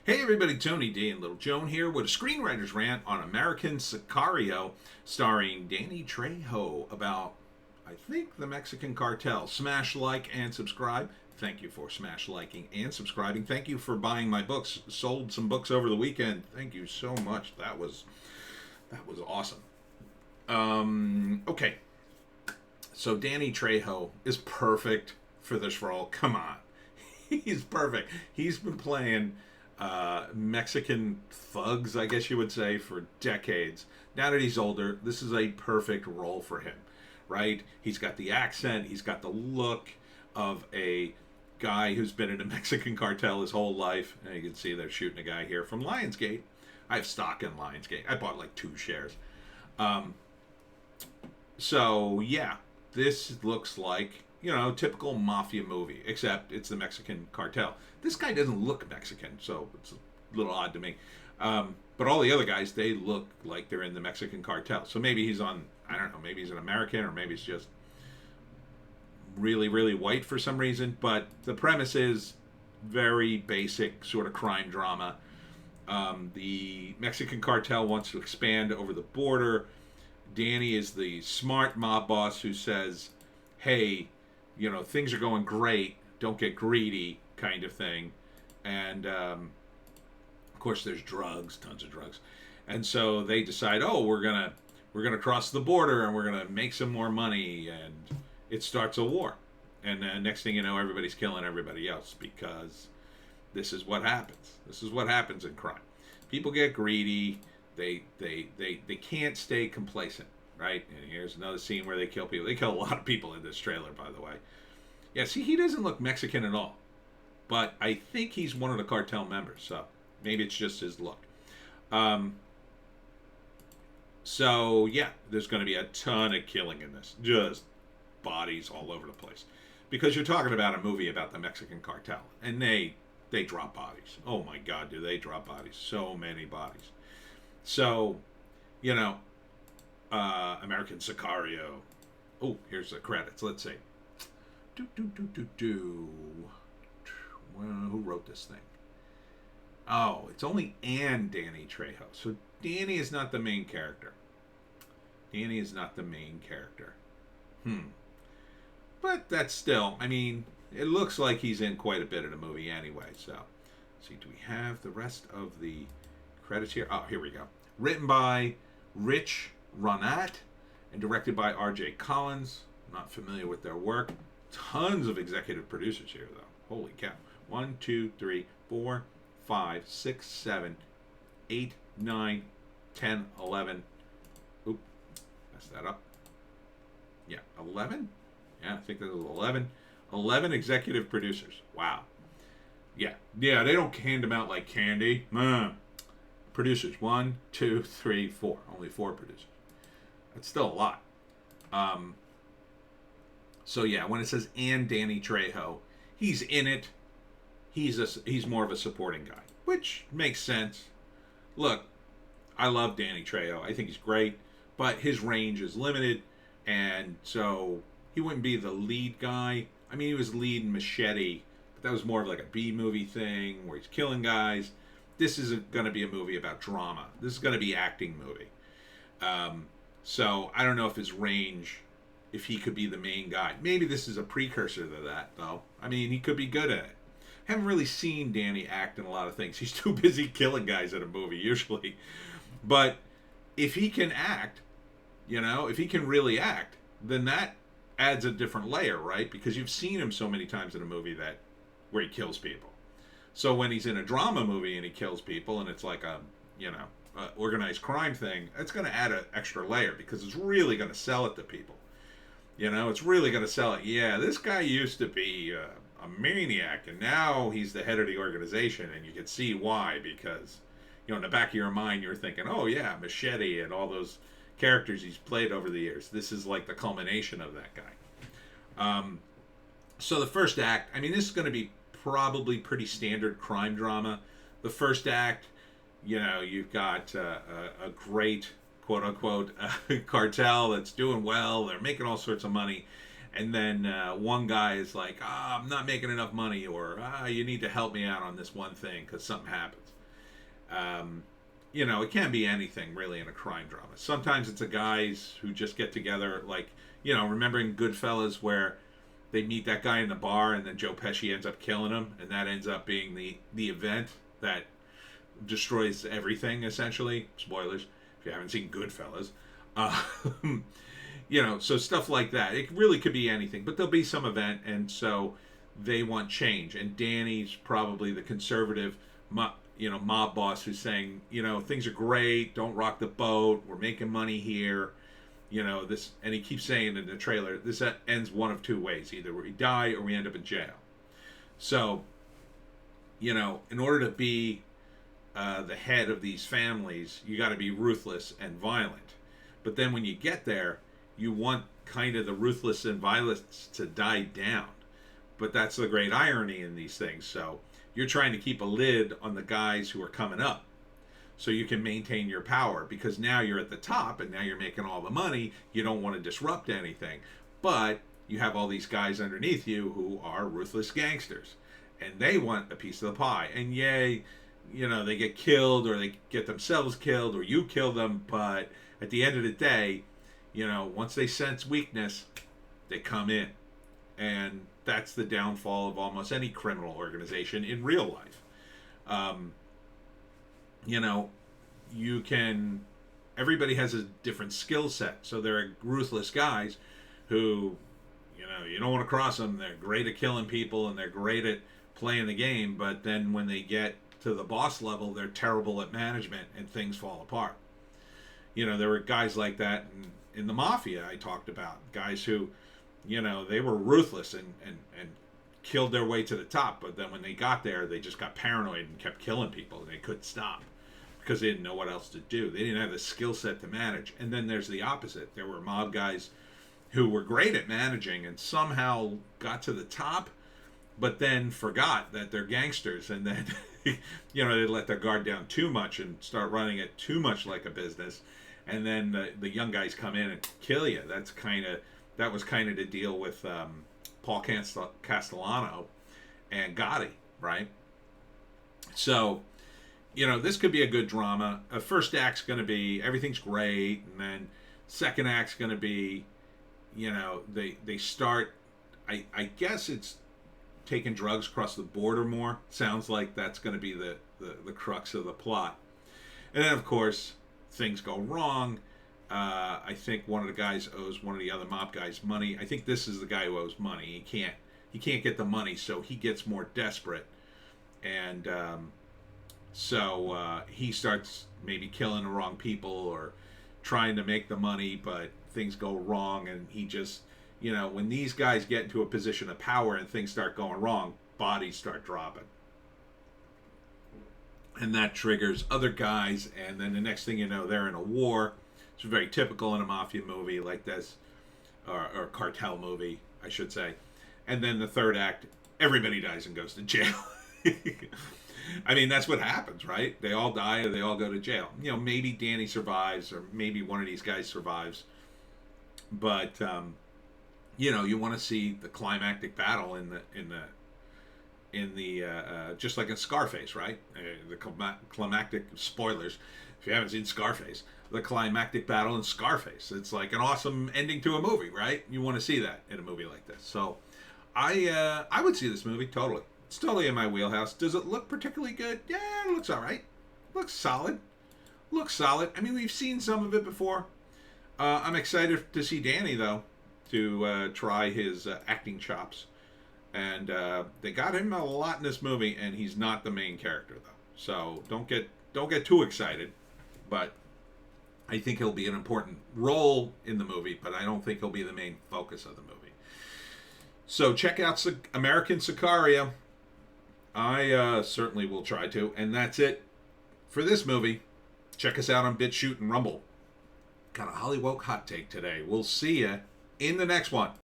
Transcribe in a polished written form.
Hey everybody, Tony D and Little Joan here with a Screenwriter's Rant on American Sicario, starring Danny Trejo, about, I think, the Mexican Cartel. Smash like and subscribe. Thank you for smash liking and subscribing. Thank you for buying my books. Sold some books over the weekend. Thank you so much. That was awesome. Okay. So Danny Trejo is perfect for this role. Come on. He's perfect. He's been playing Mexican thugs, I guess you would say, for decades. Now that he's older, this is a perfect role for him, right? He's got the accent, he's got the look of a guy who's been in a Mexican cartel his whole life. And you can see they're shooting a guy here from Lionsgate. I have stock in Lionsgate. I bought like 2 shares. So, yeah, this looks like, typical mafia movie, except it's the Mexican cartel. This guy doesn't look Mexican, so it's a little odd to me. But all the other guys, they look like they're in the Mexican cartel. So maybe he's on, I don't know, maybe he's an American, or maybe he's just really, really white for some reason. But the premise is very basic sort of crime drama. The Mexican cartel wants to expand over the border. Danny is the smart mob boss who says, hey, things are going great, don't get greedy, kind of thing. And of course there's drugs, tons of drugs. And so they decide, we're gonna cross the border and we're gonna make some more money, and it starts a war. And next thing you know, everybody's killing everybody else, because this is what happens. This is what happens in crime. People get greedy. They can't stay complacent, right? And here's another scene where they kill people. They kill a lot of people in this trailer, by the way. Yeah, see, he doesn't look Mexican at all. But I think he's one of the cartel members, so maybe it's just his look. So, yeah, there's going to be a ton of killing in this. Just bodies all over the place. Because you're talking about a movie about the Mexican cartel. And they drop bodies. Oh, my God, do they drop bodies. So many bodies. So, American Sicario. Oh, here's the credits. Let's see. Well, who wrote this thing? Oh, it's only Danny Trejo. So Danny is not the main character. Danny is not the main character. But that's still, it looks like he's in quite a bit of the movie anyway. So, let's see, do we have the rest of the credits here? Oh, here we go. Written by Rich Rant and directed by R.J. Collins. I'm not familiar with their work. Tons of executive producers here, though. Holy cow. 1, 2, 3, 4, 5, 6, 7, 8, 9, 10, 11. Oop, messed that up. Yeah, 11? Yeah, I think that was 11. 11 executive producers. Wow. Yeah, they don't hand them out like candy. Producers. 1, 2, 3, 4. Only 4 producers. That's still a lot. So yeah, when it says and Danny Trejo, he's in it. He's more of a supporting guy, which makes sense. Look, I love Danny Trejo. I think he's great, but his range is limited, and so he wouldn't be the lead guy. He was lead in Machete, but that was more of like a B movie thing where he's killing guys. This isn't going to be a movie about drama. This is going to be acting movie. So I don't know if his range, if he could be the main guy. Maybe this is a precursor to that, though. He could be good at it. Haven't really seen Danny act in a lot of things. He's too busy killing guys in a movie, usually. But if he can act, if he can really act, then that adds a different layer, right? Because you've seen him so many times in a movie where he kills people. So when he's in a drama movie and he kills people, and it's like a organized crime thing, it's going to add an extra layer, because it's really going to sell it to people. It's really going to sell it. Yeah, this guy used to be a maniac, and now he's the head of the organization, and you can see why, because, in the back of your mind, you're thinking, oh yeah, Machete and all those characters he's played over the years. This is like the culmination of that guy. So the first act, this is going to be probably pretty standard crime drama. The first act, you've got a great, quote-unquote, cartel that's doing well. They're making all sorts of money. And then one guy is like, I'm not making enough money, or you need to help me out on this one thing because something happens. It can be anything really in a crime drama. Sometimes it's a guys who just get together, like, remember in Goodfellas where they meet that guy in the bar and then Joe Pesci ends up killing him, and that ends up being the event that destroys everything, essentially. Spoilers if you haven't seen Goodfellas. Uh, so stuff like that. It really could be anything, but there'll be some event, and so they want change. And Danny's probably the conservative, mob boss who's saying, things are great, don't rock the boat, we're making money here. This, and he keeps saying in the trailer, this ends one of two ways: either we die or we end up in jail. So, in order to be the head of these families, you got to be ruthless and violent. But then when you get there, you want kind of the ruthless and violence to die down. But that's the great irony in these things. So you're trying to keep a lid on the guys who are coming up so you can maintain your power, because now you're at the top and now you're making all the money. You don't want to disrupt anything. But you have all these guys underneath you who are ruthless gangsters, and they want a piece of the pie. And yay, they get killed, or they get themselves killed, or you kill them. But at the end of the day, once they sense weakness, they come in. And that's the downfall of almost any criminal organization in real life. Everybody has a different skill set. So there are ruthless guys who, you don't want to cross them. They're great at killing people and they're great at playing the game. But then when they get to the boss level, they're terrible at management and things fall apart. There were guys like that in the mafia I talked about. Guys who, they were ruthless and killed their way to the top. But then when they got there, they just got paranoid and kept killing people, and they couldn't stop because they didn't know what else to do. They didn't have the skill set to manage. And then there's the opposite. There were mob guys who were great at managing and somehow got to the top, but then forgot that they're gangsters, and then they let their guard down too much and start running it too much like a business. And then the young guys come in and kill you. That was kind of the deal with Paul Castellano and Gotti, right? So, this could be a good drama. First act's going to be everything's great, and then second act's going to be, they start. I guess it's taking drugs across the border more. Sounds like that's going to be the crux of the plot. And then, of course, things go wrong. I think one of the guys owes one of the other mob guys money. I think this is the guy who owes money. He can't get the money, so he gets more desperate, and so he starts maybe killing the wrong people or trying to make the money, but things go wrong, and he just, when these guys get into a position of power and things start going wrong, bodies start dropping. And that triggers other guys, and then the next thing you know, they're in a war. It's very typical in a mafia movie like this, or cartel movie, I should say. And then the third act, everybody dies and goes to jail. I mean, that's what happens, right? They all die or they all go to jail. Maybe Danny survives, or maybe one of these guys survives. But, you want to see the climactic battle in the just like in Scarface, right? The climactic, spoilers if you haven't seen Scarface, the climactic battle in Scarface. It's like an awesome ending to a movie, right? You want to see that in a movie like this. So I would see this movie totally. It's totally in my wheelhouse. Does it look particularly good? Yeah, it looks all right. Looks solid. I mean, we've seen some of it before. I'm excited to see Danny, though, to try his acting chops. And they got him a lot in this movie, and he's not the main character, though. So don't get too excited. But I think he'll be an important role in the movie, but I don't think he'll be the main focus of the movie. So check out American Sicario. I certainly will try to. And that's it for this movie. Check us out on Bitchute and Rumble. Got a Hollywoke hot take today. We'll see you in the next one.